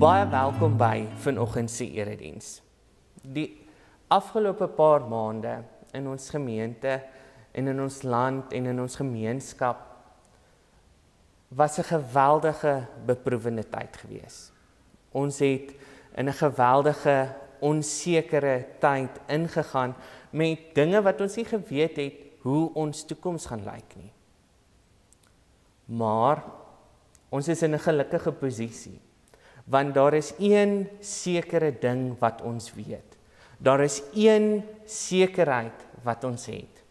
Baie welkom by vanoggend se erediens. Die afgelope paar maande in ons gemeente en in ons land en in ons gemeenskap was 'n geweldige beproewende tyd gewees. Ons het in 'n geweldige onsekere tyd ingegaan met dinge wat ons nie geweet het hoe ons toekoms gaan lyk nie. Maar ons is in 'n gelukkige posisie, want daar is een sekere ding wat ons weet. Daar is een sekerheid wat ons het.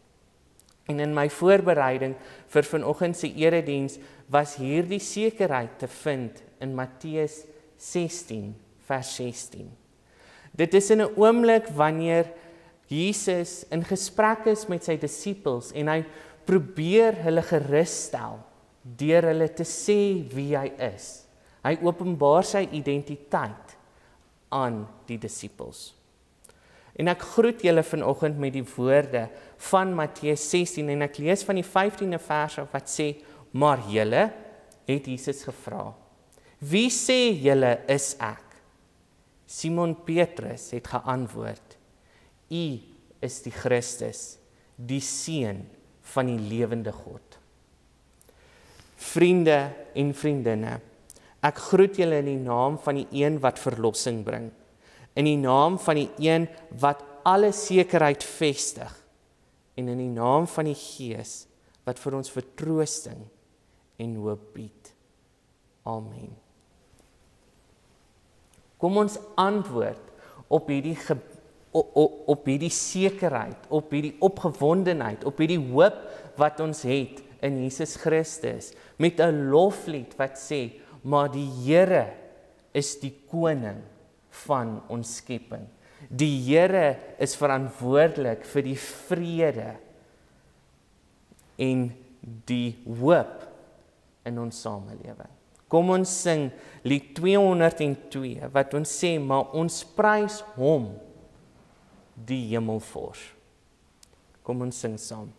En in my voorbereiding vir vanoggend se erediens was hierdie sekerheid te vind in Matteus 16 vers 16. Dit is in 'n oomblik wanneer Jesus in gesprek is met sy disippels en hy probeer hulle gerus stel deur hulle te sê wie hy is. Hy openbaar sy identiteit aan die disippels. En ek groet julle vanoggend met die woorde van Matteus 16 en ek lees van die 15de vers af wat sê: "Maar julle," het Jesus gevra, "wie sê julle is ek?" Simon Petrus het geantwoord: "U is die Christus, die Seun van die lewende God." Vriende en vriendinne, ek groet julle in die naam van die een wat verlossing bring, in die naam van die een wat alle sekerheid vestig, en in die naam van die Gees wat vir ons vertroosting en hoop bied. Amen. Kom ons antwoord op hierdie sekerheid, op hierdie opgewondenheid, op hierdie hoop wat ons het in Jesus Christus, met 'n loflied wat sê: "Maar die Here is die koning van ons skepping. Die Here is verantwoordelik vir die vrede en die hoop in ons samelewing." Kom ons sing lied 202 wat ons sê: "Maar ons prys hom, die hemelvors." Kom ons sing saam.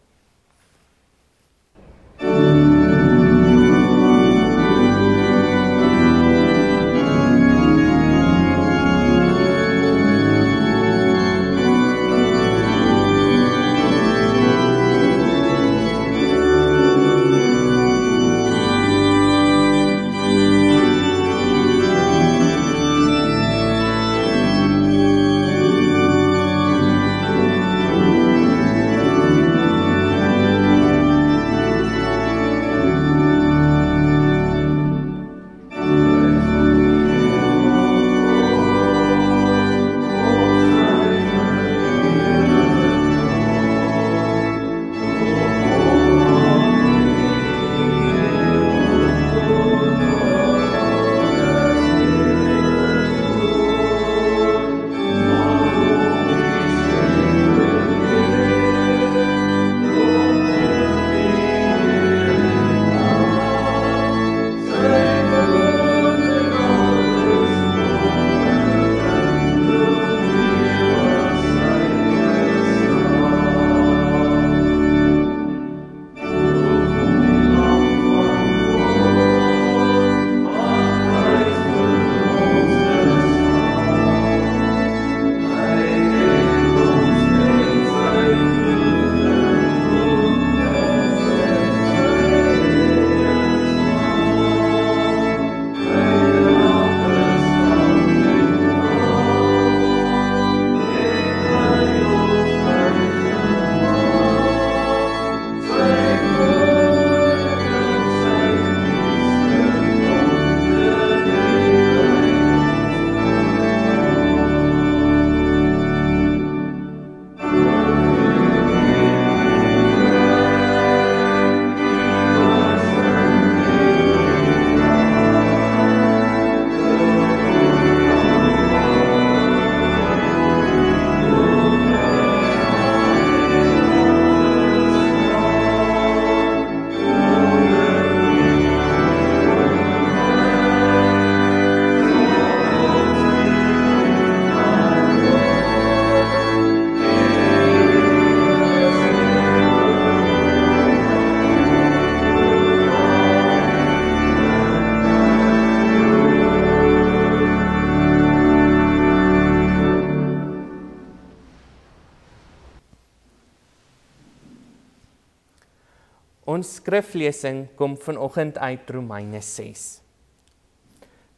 Ons skriflesing kom vanoggend uit Romeine 6.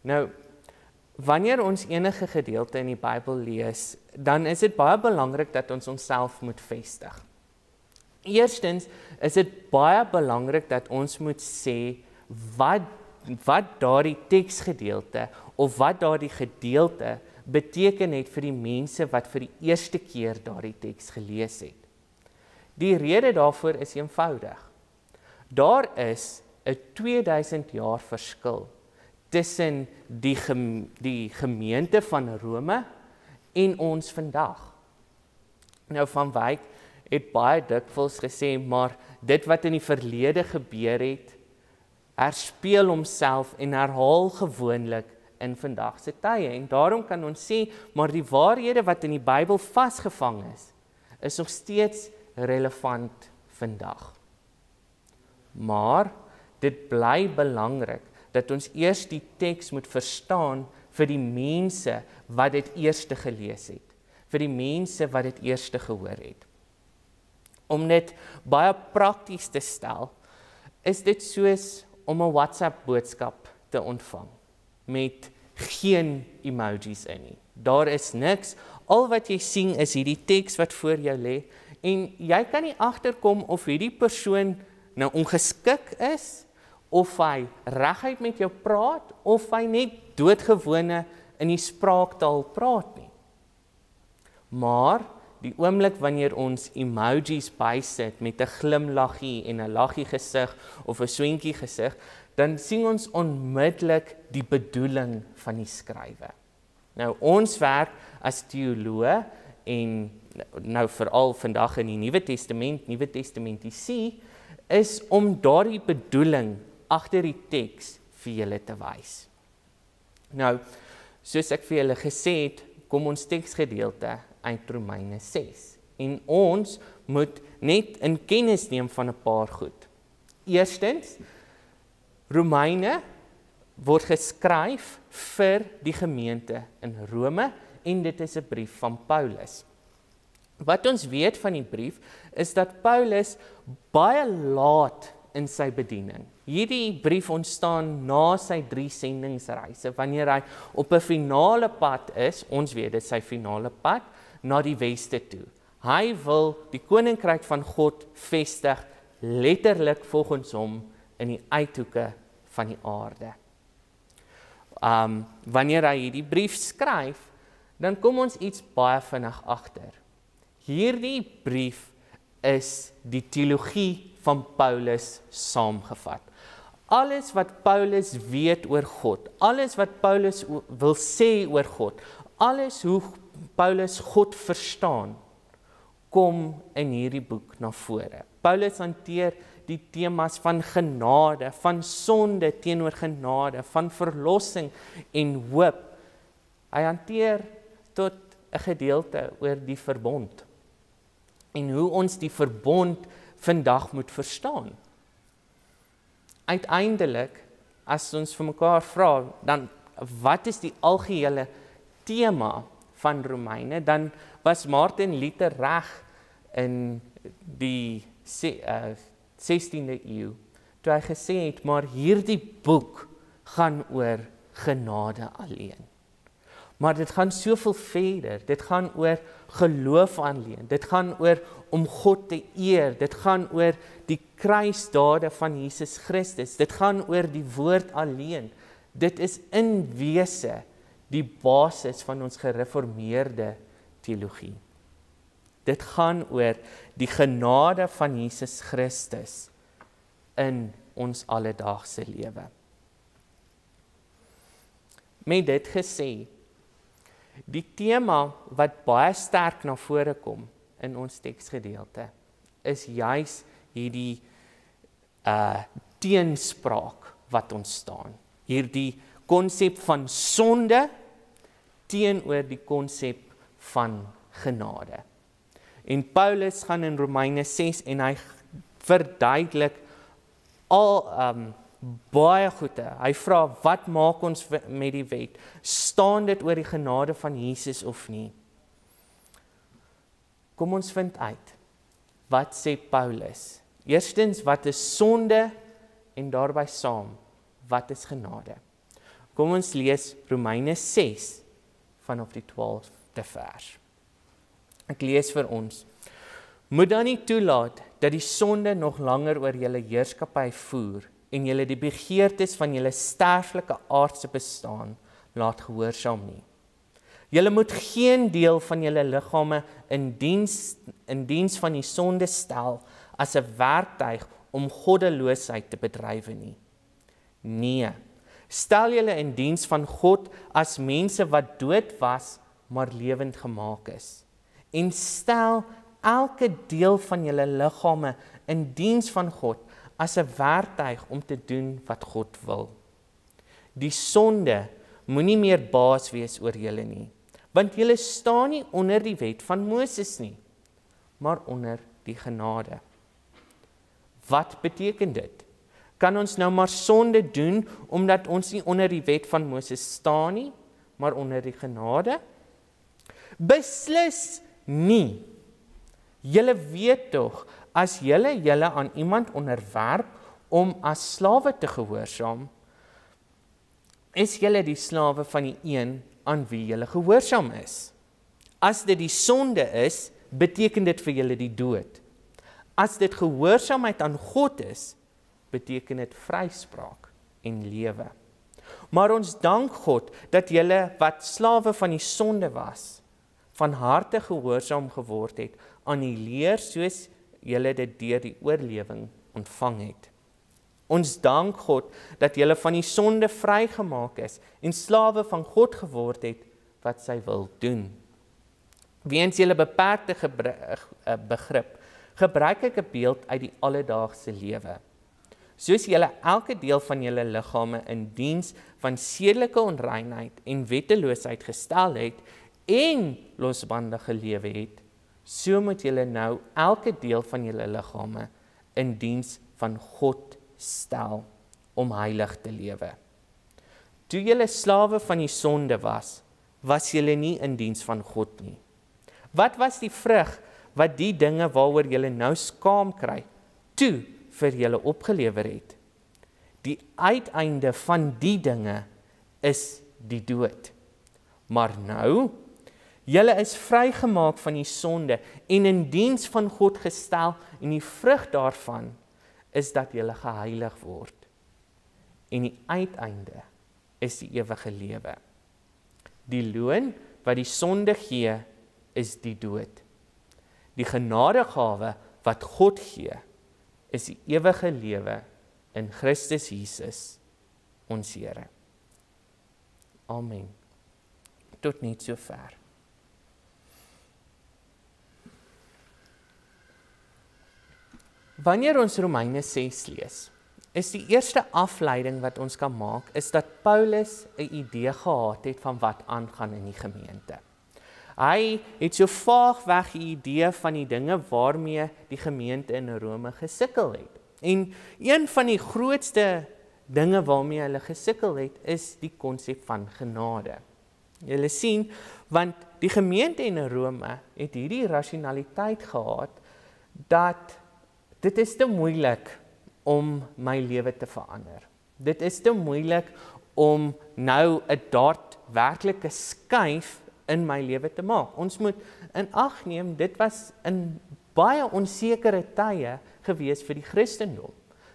Nou, wanneer ons enige gedeelte in die Bybel lees, dan is dit baie belangrik dat ons onsself moet vestig. Eerstens is dit baie belangrik dat ons moet sê wat daardie teksgedeelte of wat daardie gedeelte beteken het vir die mense wat vir die eerste keer daardie teks gelees het. Die rede daarvoor is eenvoudig. Daar is 'n 2000 jaar verskil tussen die gemeente van Rome en ons vandag. Nou Van Wyk het baie dikwels gesê, maar dit wat in die verlede gebeur het, herspeel homself en herhaal gewoonlik in vandag se tye. En daarom kan ons sê, maar die waarhede wat in die Bybel vasgevang is nog steeds relevant vandag. Maar dit bly belangrik dat ons eers die teks moet verstaan vir die mense wat dit eerste gelees het, vir die mense wat dit eerste gehoor het. Om dit baie prakties te stel, is dit soos om 'n WhatsApp boodskap te ontvang met geen emojis in nie. Daar is niks, al wat jy sien is hierdie teks wat voor jou lê en jy kan nie agterkom of hierdie persoon nou ongeskik is, of hy reguit met jou praat, of hy net doodgewone in die spraaktaal praat nie. Maar die oomblik wanneer ons emojis bysit met 'n glimlaggie en 'n laggie gesig of 'n swentjie gesig, dan sien ons onmiddellik die bedoeling van die skrywe. Nou ons werk as teoloë en nou veral vandag in die Nuwe Testamentiese is om daardie bedoeling agter die teks vir julle te wys. Nou, soos ek vir julle gesê het, kom ons teksgedeelte uit Romeine 6. En ons moet net in kennis neem van 'n paar goed. Eerstens, Romeine word geskryf vir die gemeente in Rome en dit is 'n brief van Paulus. Wat ons weet van die brief is dat Paulus baie laat in sy bediening. Hierdie brief ontstaan na sy 3 sendingsreise, wanneer hy op 'n finale pad is, ons weet dit sy finale pad, na die weste toe. Hy wil die koninkryk van God vestig, letterlik volgens hom in die uithoeke van die aarde. Wanneer hy hierdie brief skryf, dan kom ons iets baie vinnig agter. Hierdie brief is die teologie van Paulus saamgevat. Alles wat Paulus weet oor God, alles wat Paulus wil sê oor God, alles hoe Paulus God verstaan, kom in hierdie boek na vore. Paulus hanteer die temas van genade, van sonde teenoor genade, van verlossing en hoop. Hy hanteer tot 'n gedeelte oor die verbond en hoe ons die verbond vandag moet verstaan. Uiteindelik, as ons vir mekaar vra, dan wat is die algehele tema van Romeine, dan was Martin Luther reg in die 16de eeu, toe hy gesê het, maar hierdie boek gaan oor genade alleen. Maar dit gaan soveel verder, dit gaan oor geloof alleen, dit gaan oor om God te eer, dit gaan oor die kruisdade van Jesus Christus, dit gaan oor die woord alleen. Dit is in wese die basis van ons gereformeerde teologie. Dit gaan oor die genade van Jesus Christus in ons alledaagse lewe. Met dit gesê, die tema wat baie sterk na vore kom in ons teksgedeelte, is juis hierdie teenspraak wat ontstaan. Hierdie konsep van sonde teenoor die konsep van genade. En Paulus gaan in Romeine 6 en hy verduidelik al baie goede. Hy vra, wat maak ons met die wet? Staan dit oor die genade van Jesus of nie? Kom ons vind uit, wat sê Paulus Eerstens, wat is sonde en daarby saam, wat is genade? Kom ons lees Romeine 6 vanaf die 12de vers. Ek lees vir ons. Moet dan nie toelaat dat die sonde nog langer oor julle heerskappy voer en julle die begeertes van julle sterflike aardse bestaan laat gehoorsaam nie. Julle moet geen deel van julle liggame in diens van die sonde stel as 'n werktuig om goddeloosheid te bedrywe nie. Nee, stel julle in diens van God as mense wat dood was, maar lewend gemaak is. En stel elke deel van julle liggame in diens van God as 'n werktuig om te doen wat God wil. Die sonde moenie meer baas wees oor julle nie, want julle staan nie onder die wet van Moses nie, maar onder die genade. Wat beteken dit? Kan ons nou maar sonde doen, omdat ons nie onder die wet van Moses staan nie, maar onder die genade? Beslis nie. Julle weet tog, as julle aan iemand onderwerp om as slawe te gehoorsaam, is julle die slawe van die een aan wie julle gehoorsaam is. As dit die sonde is, beteken dit vir julle die dood. As dit gehoorsaamheid aan God is, beteken dit vryspraak en lewe. Maar ons dank God dat julle wat slawe van die sonde was, van harte gehoorsaam geword het aan die leer soos julle dit deur die oorlewing ontvang het. Ons dank God dat julle van die sonde vrygemaak is en slawe van God geword het wat sy wil doen. Weens julle beperkte begrip, gebruik ek 'n beeld uit die alledaagse lewe. Soos julle elke deel van julle liggame in diens van sedelike onreinheid en wetteloosheid gestel het en losbandige lewe het, so moet julle nou elke deel van julle liggame in diens van God stel om heilig te lewe. Toe julle slawe van die sonde was julle nie in diens van God nie. Wat was die vrug wat die dinge waaroor julle nou skaam kry, toe vir julle opgelewer het? Die uiteinde van die dinge is die dood. Maar nou, julle is vrygemaak van die sonde en in diens van God gestel, en die vrug daarvan is dat julle geheilig word. En die uiteinde is die ewige lewe. Die loon wat die sonde gee, is die dood. Die genadegawe wat God gee, is die ewige lewe in Christus Jesus, ons Here. Amen. Tot net so ver. Wanneer ons Romeine 6 lees, is die eerste afleiding wat ons kan maak, is dat Paulus 'n idee gehad het van wat aangaan in die gemeente. Hy het so vaagweg die idee van die dinge waarmee die gemeente in Rome gesukkel het. En een van die grootste dinge waarmee hulle gesukkel het, is die konsep van genade. Julle sien, want die gemeente in Rome het hierdie rasionaliteit gehad, dat dit is te moeilik om my lewe te verander. Dit is te moeilik om nou 'n daadwerklike skuif in my lewe te maak. Ons moet in ag neem, dit was in baie onsekere tye gewees vir die Christendom.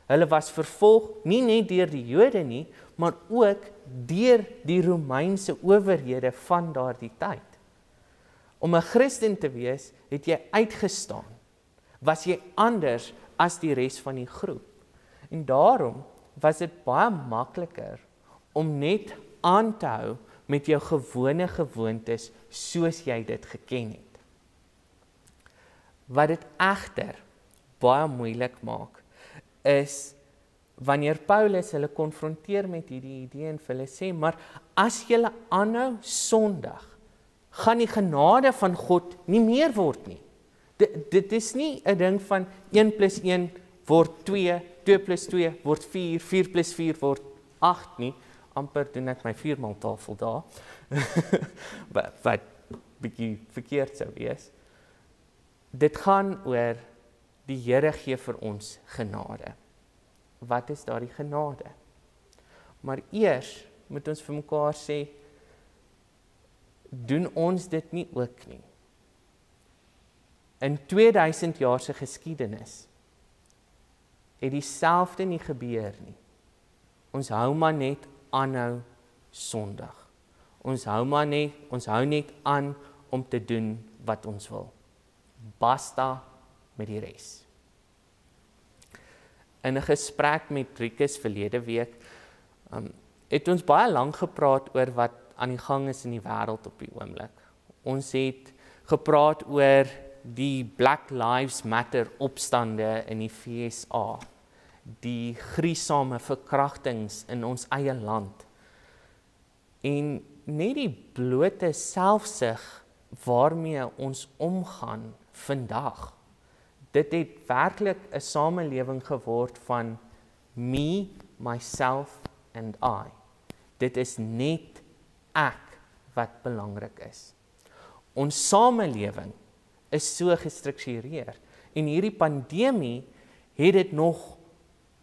Hulle was vervolg nie net deur die Jode nie, maar ook deur die Romeinse owerhede van daardie tyd. Om 'n Christen te wees, het jy uitgestaan. Was jy anders as die res van die groep. En daarom was dit baie makliker om net aan te hou met jou gewone gewoontes soos jy dit geken het. Wat dit egter baie moeilik maak, is wanneer Paulus hulle konfronteer met hierdie idee en vir hulle sê, maar as julle aanhou sondig, gaan die genade van God nie meer word nie. Dit is nie 'n ding van 1 + 1 word 2, 2 + 2 word 4, 4 + 4 word 8 nie. Amper doen ek my 4-maal tafel daar, wat bietjie verkeerd sou wees. Dit gaan oor die Here gee vir ons genade. Wat is daardie genade? Maar eers moet ons vir mekaar sê, doen ons dit nie ook nie? In 2000 jaar se geskiedenis het dieselfde nie gebeur nie. Ons hou maar net aanhou sondig. Ons hou net aan om te doen wat ons wil. Basta met die res. In 'n gesprek met Rikus verlede week, het ons baie lank gepraat oor wat aan die gang is in die wêreld op die oomblik. Ons het gepraat oor die Black Lives Matter opstande in die VSA, die gruisame verkrachtings in ons eie land, en net die blote selfsug waarmee ons omgaan vandag. Dit het werklik 'n samelewing geword van me, myself and I. Dit is net ek wat belangrik is. Ons samelewing is so gestruktureer en hierdie pandemie het dit nog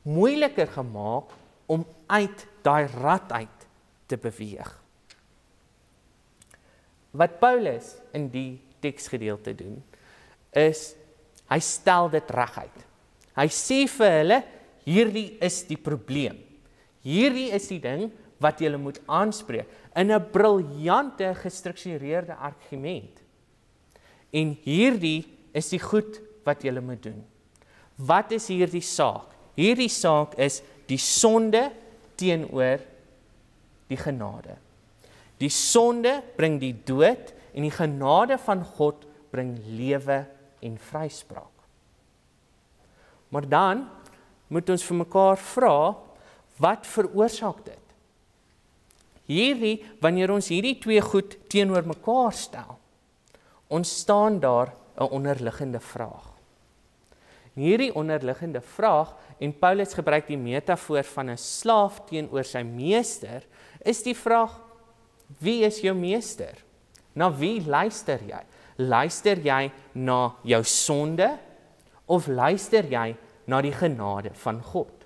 moeiliker gemaak om uit daai rad uit te beweeg. Wat Paulus in die teksgedeelte doen, is hy stel dit reguit. Hy sê vir hulle, hierdie is die probleem. Hierdie is die ding wat julle moet aanspreek in 'n briljante gestruktureerde argument. En hierdie is die goed wat julle moet doen. Wat is hierdie saak? Hierdie saak is die sonde teenoor die genade. Die sonde bring die dood en die genade van God bring lewe en vryspraak. Maar dan moet ons vir mekaar vra, wat veroorsaak dit? Wanneer ons hierdie twee goed teenoor mekaar stel, ontstaan daar 'n onderliggende vraag. En hierdie onderliggende vraag, en Paulus gebruik die metafoor van 'n slaaf teenoor sy meester, is die vraag, wie is jou meester? Na wie luister jy? Luister jy na jou sonde, of luister jy na die genade van God?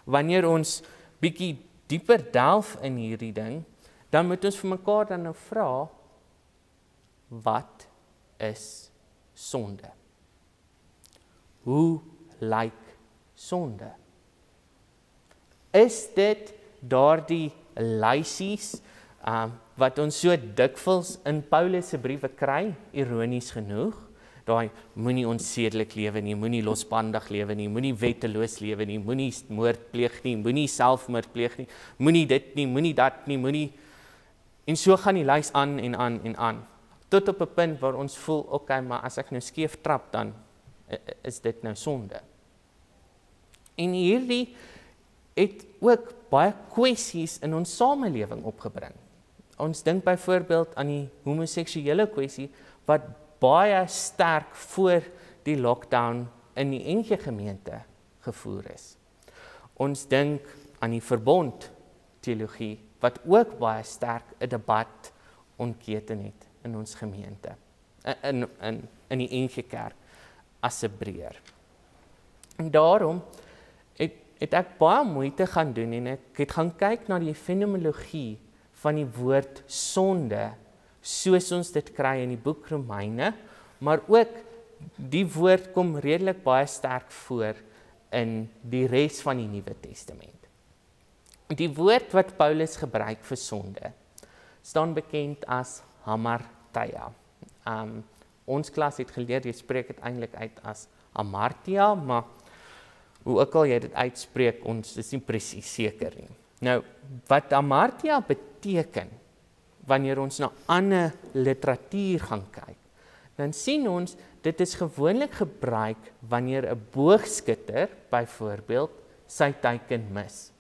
Wanneer ons bietjie dieper delf in hierdie ding, dan moet ons vir mekaar dan nou vra, wat is sonde? Hoe lyk sonde? Is dit daardie lysies wat ons so dikwels in Paulus se briewe kry, ironies genoeg? Daai moenie onsedelik lewe nie, moenie losbandig lewe nie, moenie wetteloos lewe nie, moenie moord pleeg nie, moenie selfmoord pleeg nie, moenie dit nie, moenie dat nie, moenie. En so gaan die lys aan en aan en aan. Tot op 'n punt waar ons voel, okay, maar as ek nou skeef trap, dan is dit nou sonde. En hierdie het ook baie kwessies in ons samelewing opgebring. Ons dink byvoorbeeld aan die homoseksuele kwessie, wat baie sterk voor die lockdown in die NG gemeente gevoer is. Ons dink aan die verbond teologie, wat ook baie sterk 'n debat ontketen het in ons gemeente, in die NG Kerk as 'n breër. En daarom het ek baie moeite gaan doen en ek het gaan kyk na die fenomenologie van die woord sonde, soos ons dit kry in die boek Romeine, maar ook die woord kom redelik baie sterk voor in die res van die Nuwe Testament. Die woord wat Paulus gebruik vir sonde, staan bekend as hamartia. Ons klas het geleer, jy spreek dit eintlik uit as hamartia, maar hoe ook al jy dit uitspreek, ons is nie presies seker nie. Nou, wat hamartia beteken, wanneer ons na ander literatuur gaan kyk, dan sien ons, dit is gewoonlik gebruik wanneer 'n boogskutter, byvoorbeeld, sy teiken mis.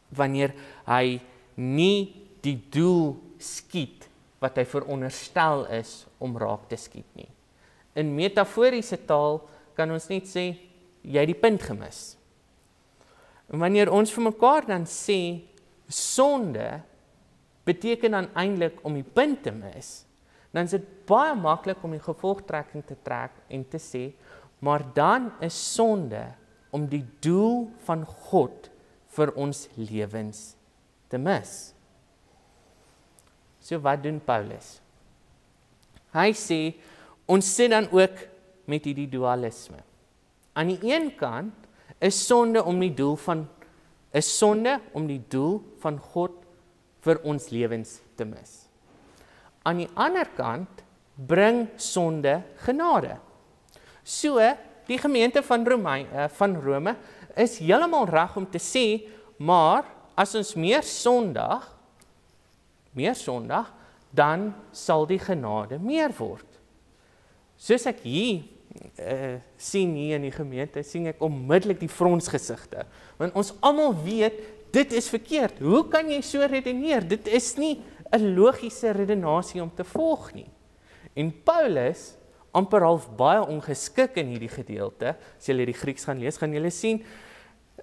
Wanneer hy nie die doel skiet, wat hy veronderstel is om raak te skiet nie. In metaforiese taal kan ons net sê, jy het die punt gemis. En wanneer ons vir mekaar dan sê, sonde beteken dan eintlik om die punt te mis, dan is dit baie maklik om die gevolgtrekking te trek en te sê, maar dan is sonde om die doel van God vir ons lewens te mis. So wat doen Paulus? Hy sê, ons sit dan ook met hierdie dualisme. Aan die een kant is sonde om die doel van God vir ons lewens te mis. Aan die ander kant bring sonde genade. So, die gemeente van Rome is heeltemal reg om te sê, maar as ons meer sondig, dan sal die genade meer word. Soos ek hier sien hier in die gemeente, sien ek onmiddellik die fronsgesigte. Want ons almal weet, dit is verkeerd. Hoe kan jy so redeneer? Dit is nie 'n logiese redenasie om te volg nie. En Paulus, amper half baie ongeskik in hierdie gedeelte, as julle die Grieks gaan lees, gaan julle sien,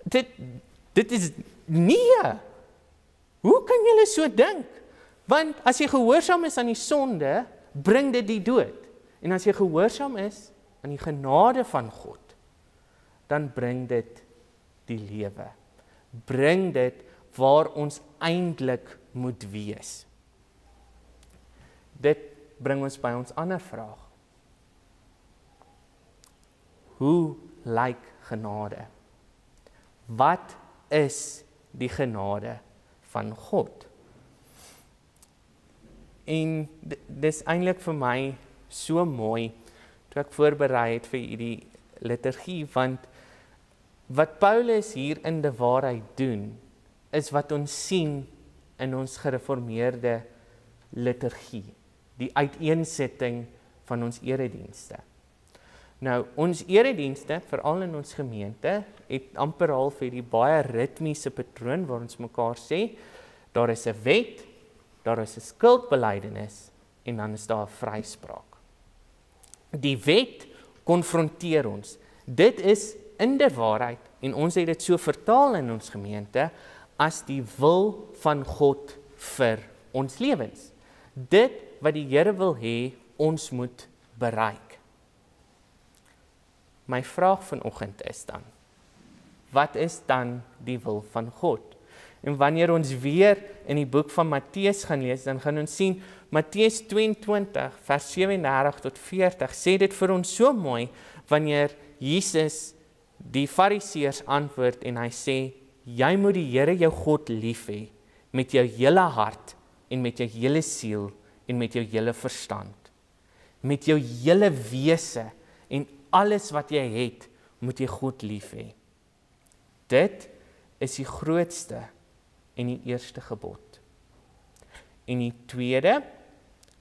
dit is nee. Hoe kan julle so dink? Want as jy gehoorsaam is aan die sonde, bring dit die dood. En as jy gehoorsaam is aan die genade van God, dan bring dit die lewe. Bring dit waar ons eintlik moet wees. Dit bring ons by ons ander vraag. Hoe lyk genade? Wat is die genade van God? En dis eintlik vir my so mooi, toe ek voorberei het vir hierdie liturgie, want wat Paulus hier in die waarheid doen, is wat ons sien in ons gereformeerde liturgie, die uiteensetting van ons eredienste. Nou, ons eredienste, veral in ons gemeente, het amper al vir die baie ritmiese patroon, waar ons mekaar sê, daar is 'n wet, daar is 'n skuldbelydenis, en dan is daar 'n vryspraak. Die wet konfronteer ons. Dit is in die waarheid, en ons het dit so vertaal in ons gemeente, as die wil van God vir ons lewens. Dit wat die Here wil hê, ons moet bereik. My vraag vanoggend is dan, wat is dan die wil van God? En wanneer ons weer in die boek van Matteus gaan lees, dan gaan ons sien, Matteus 22, vers 37 tot 40, sê dit vir ons so mooi, wanneer Jesus die Fariseërs antwoord en hy sê, jy moet die Here jou God lief hê, met jou hele hart, en met jou hele siel, en met jou hele verstand. Met jou hele wese, en alles wat jy het, moet jy God lief hê. Dit is die grootste en die eerste gebod. En die tweede,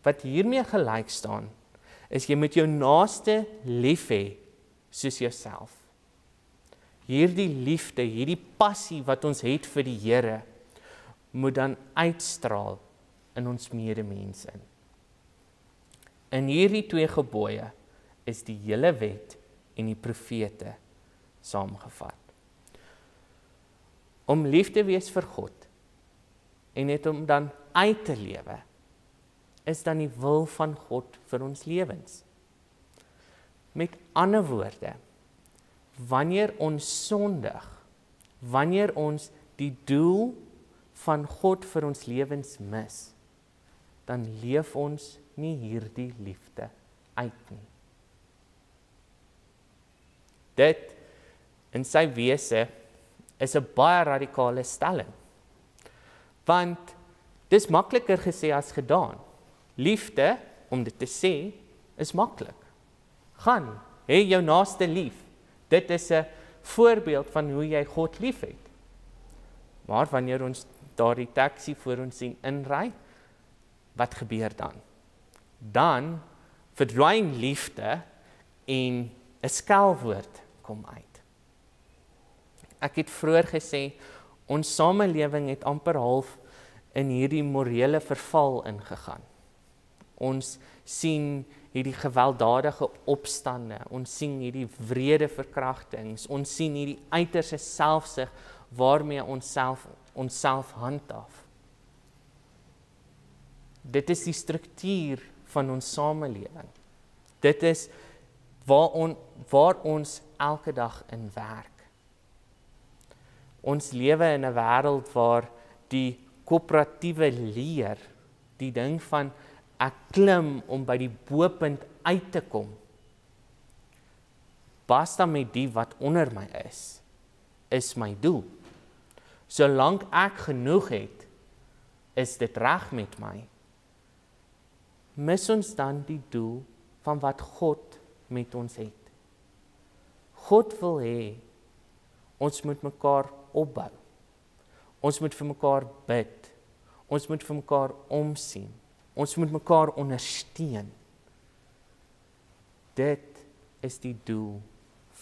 wat hiermee gelyk staan, is jy moet jou naaste lief hê, soos jouself. Hierdie liefde, hierdie passie wat ons het vir die Here, moet dan uitstraal in ons medemens in. In hierdie twee gebooie is die hele wet en die profete saamgevat. Om lief te wees vir God en net om dan uit te lewe, is dan die wil van God vir ons lewens. Met ander woorde, wanneer ons sondig, wanneer ons die doel van God vir ons lewens mis, dan leef ons nie hierdie liefde uit nie. Dit in sy wese is 'n baie radikale stelling. Want dis makliker gesê as gedaan. Liefde, om dit te sê, is maklik. Gaan, hê jou naaste lief. Dit is 'n voorbeeld van hoe jy God liefhet. Maar wanneer ons daardie taxi voor ons sien inry, wat gebeur dan? Dan verdwyn liefde en 'n skelwoord kom uit. Ek het vroeër gesê, ons samelewing het amper half in hierdie morele verval ingegaan. Ons sien hierdie gewelddadige opstande, ons sien hierdie wrede verkrachtings, ons sien hierdie uiterste selfsug waarmee ons self handhaaf. Dit is die struktuur van ons samelewing. Dit is waar ons elke dag in werk. Ons lewe in 'n wêreld waar die koöperatiewe leer, die ding van ek klim om by die bopunt uit te kom, basta met die wat onder my is my doel. Solank ek genoeg het, is dit reg met my. Mis ons dan die doel van wat God met ons het. God wil hê, ons moet mekaar opbou. Ons moet vir mekaar bid. Ons moet vir mekaar omsien. Ons moet mekaar ondersteun. Dit is die doel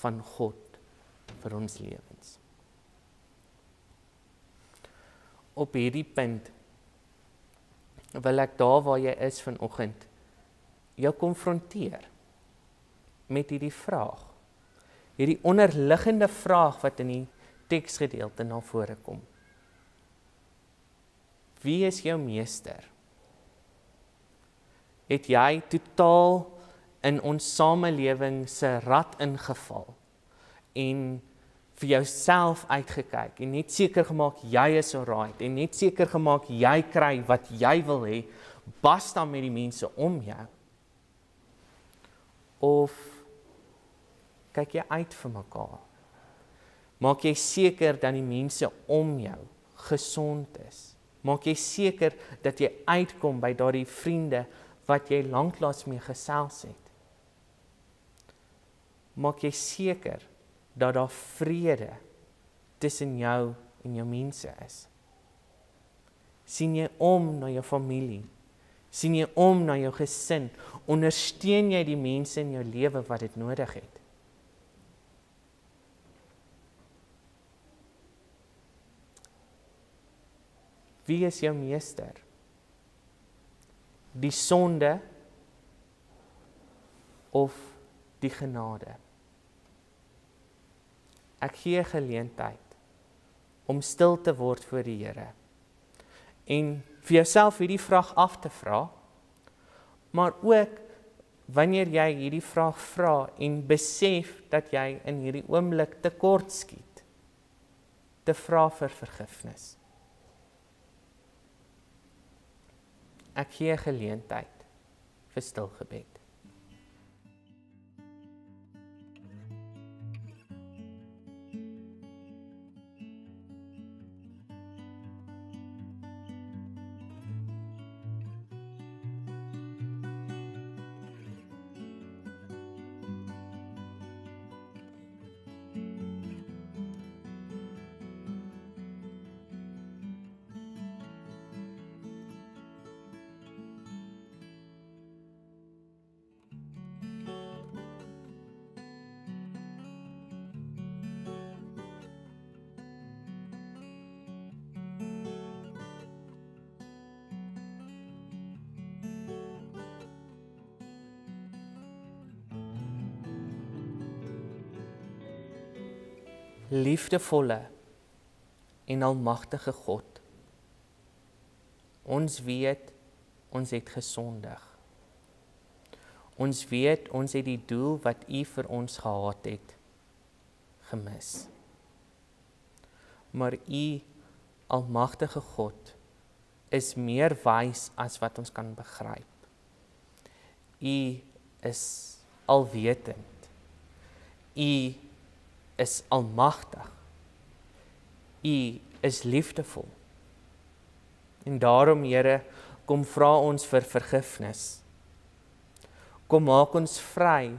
van God vir ons lewens. Op hierdie punt wil ek daar waar jy is vanoggend jou konfronteer met hierdie vraag. Hierdie onderliggende vraag wat in die teksgedeelte na vore kom. Wie is jou meester? Het jy totaal in ons samelewing se rad ingeval en vir jouself uitgekyk en net seker gemaak jy is alright en net seker gemaak jy kry wat jy wil hê, basta met die mense om jou? Of kyk jy uit vir mekaar? Maak jy seker dat die mense om jou gesond is? Maak jy seker dat jy uitkom by daardie vriende wat jy lanklaas mee gesels het? Maak jy seker dat daar vrede tussen jou en jou mense is? Sien jy om na jou familie? Sien jy om na jou gesin? Ondersteun jy die mense in jou lewe wat dit nodig het? Wie is jou meester? Die sonde of die genade? Ek gee geleentheid om stil te word voor die Here en vir jouself hierdie vraag af te vra, maar ook wanneer jy hierdie vraag vra en besef dat jy in hierdie oomblik tekort skiet, te vra vir vergifnis. Ek gee geleentheid vir stil gebed. Liefdevolle en almagtige God, ons weet, ons het gesondig. Ons weet, ons het die doel wat U vir ons gehad het, gemis. Maar U, almagtige God, is meer wys as wat ons kan begryp. U is alwetend. U is almagtig. U is liefdevol. En daarom, Here, kom vra ons vir vergifnis. Kom maak ons vry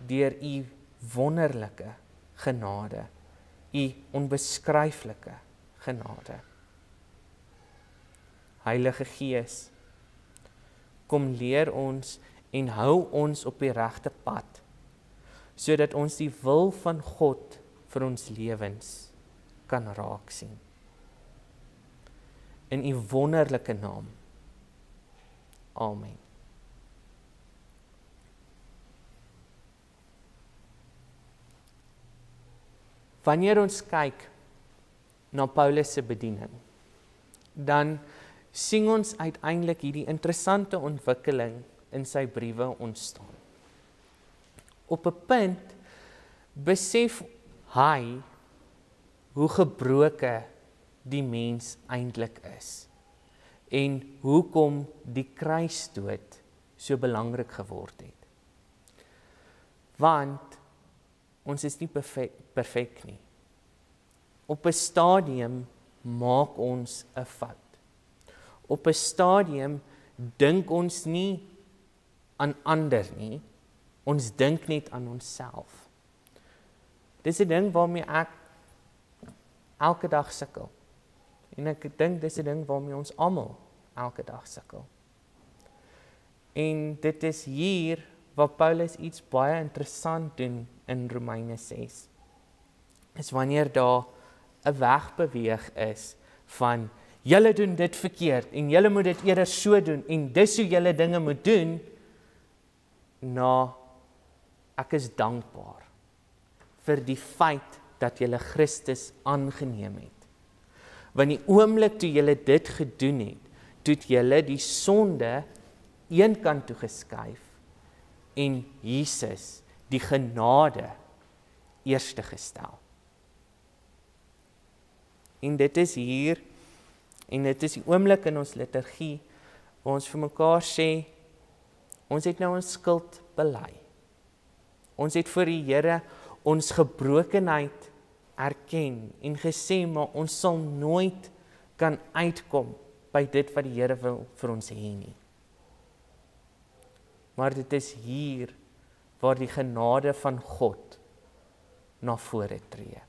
deur U wonderlike genade, U onbeskryflike genade. Heilige Gees, kom leer ons en hou ons op die regte pad, sodat ons die wil van God vir ons lewens kan raak sien. In U wonderlike naam. Amen. Wanneer ons kyk na Paulus se bediening, dan sien ons uiteindelik hierdie interessante ontwikkeling in sy briewe ontstaan. Op 'n punt besef hy hoe gebroke die mens eintlik is en hoekom die kruisdood so belangrik geword het. Want ons is nie perfek nie. Op 'n stadium maak ons 'n fout. Op 'n stadium dink ons nie aan ander nie, ons dink net aan onsself. Dis 'n ding waarmee ek elke dag sukkel. En ek dink dis 'n ding waarmee ons almal elke dag sukkel. En dit is hier waar Paulus iets baie interessant doen in Romeine 6. Is wanneer daar 'n wegbeweeg is van julle doen dit verkeerd en julle moet dit eerder so doen en dis hoe julle dinge moet doen, na ek is dankbaar vir die feit dat julle Christus aangeneem het. Want die oomblik toe julle dit gedoen het, toe het julle die sonde een kant toe geskuif en Jesus, die genade, eerste gestel. En dit is hier, en dit is die oomblik in ons liturgie, waar ons vir mekaar sê, ons het nou ons skuld bely. Ons het vir die Here ons gebrokenheid erken en gesê, maar ons sal nooit kan uitkom by dit wat die Here wil vir ons hê nie. Maar dit is hier waar die genade van God na vore tree.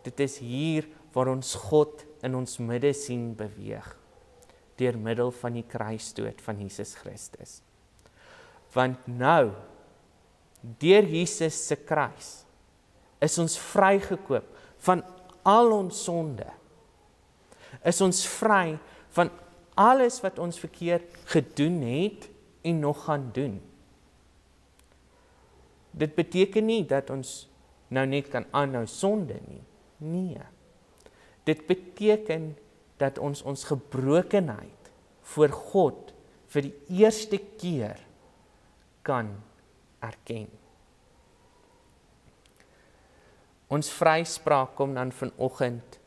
Dit is hier waar ons God in ons midde sien beweeg, deur middel van die kruisdood van Jesus Christus. Want nou, deur Jesus se kruis, is ons vrygekoop van al ons sonde. Is ons vry van alles wat ons verkeerd gedoen het en nog gaan doen. Dit beteken nie dat ons nou net kan aanhou sonde nie. Nee. Dit beteken dat ons gebrokenheid voor God vir die eerste keer kan erken. Ons vryspraak kom dan vanoggend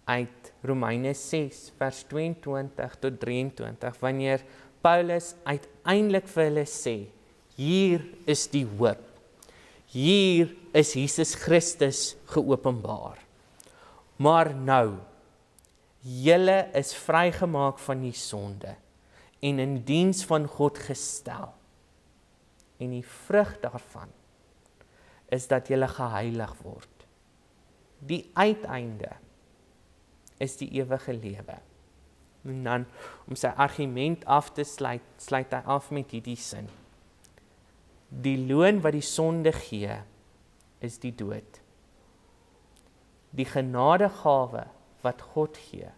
uit Romeine 6 vers 22 tot 23 wanneer Paulus uiteindelik vir hulle sê, hier is die hoop. Hier is Jesus Christus geopenbaar. Maar nou, julle is vrygemaak van die sonde en in diens van God gestel. En die vrug daarvan is dat julle geheilig word. Die uiteinde is die ewige lewe. En dan, om sy argument af te sluit, sluit hy af met hierdie sin. Die loon wat die sonde gee, is die dood. Die genadegawe wat God gee,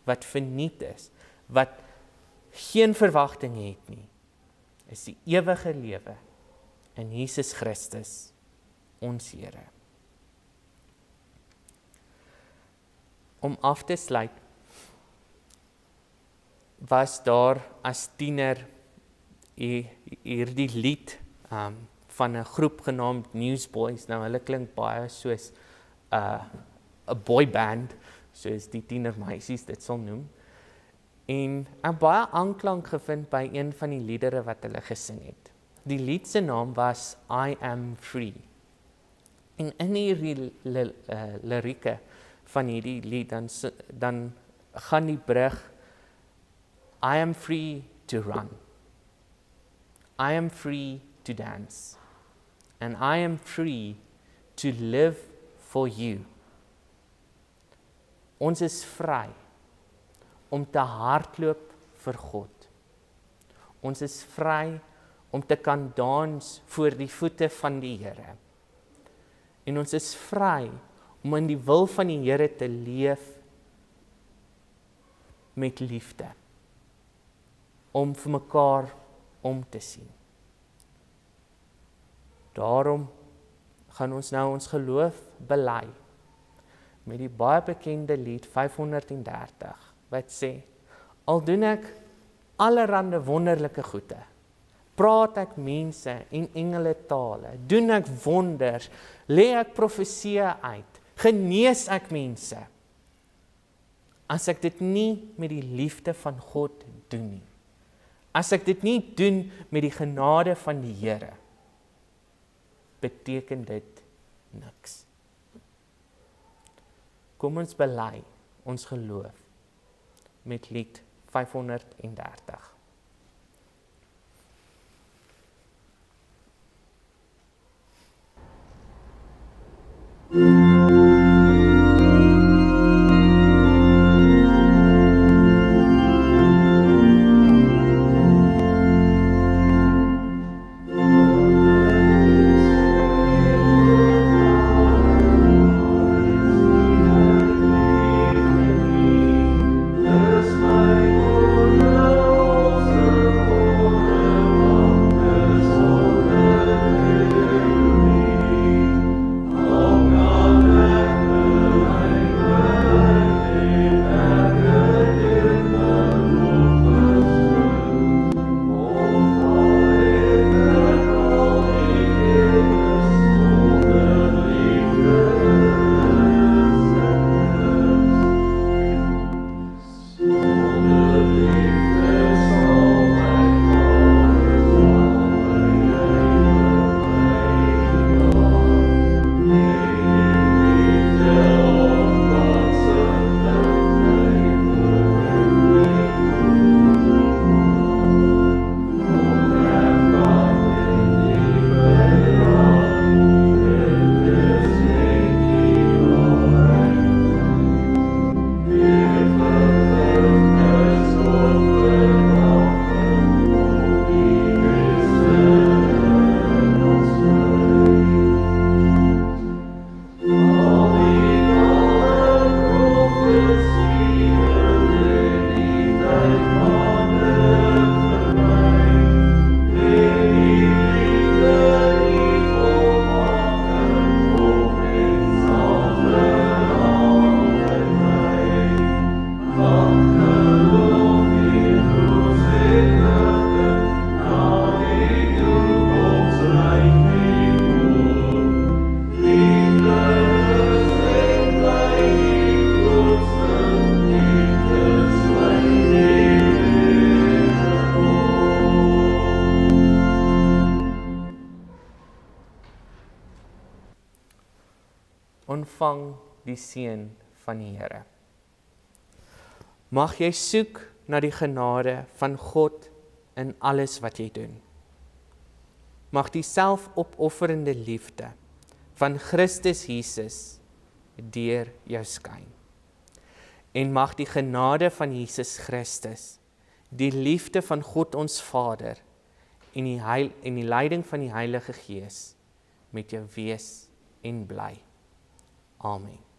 wat verniet is, wat geen verwagting het nie, is die ewige lewe in Jesus Christus, ons Here. Om af te sluit, was daar as tiener hierdie lied van 'n groep genaamd Newsboys. Nou hulle klink baie soos 'n boyband, soos die tienermeisies dit sal noem. En ek baie aanklank gevind by een van die liedere wat hulle gesing het. Die lied se naam was I Am Free. En in hierdie lirieke van hierdie lied, dan gaan die brug, I am free to run. I am free to dance. And I am free to live for you. Ons is vry om te hardloop vir God. Ons is vry om te kan dans voor die voete van die Here. En ons is vry om in die wil van die Here te leef met liefde. Om vir mekaar om te sien. Daarom gaan ons nou ons geloof bely met die baie bekende lied 530 wat sê, al doen ek allerhande wonderlike goede, praat ek mense en engele tale, doen ek wonders, lê ek profeseë uit, genees ek mense. As ek dit nie met die liefde van God doen nie, as ek dit nie doen met die genade van die Here, beteken dit niks. Kom ons bely ons geloof met lied 530. Ontvang die seën van die Here. Mag jy soek na die genade van God in alles wat jy doen. Mag die selfopofferende liefde van Christus Jesus deur jou skyn. En mag die genade van Jesus Christus, die liefde van God ons Vader en die leiding van die Heilige Gees met jou wees en bly. Amen.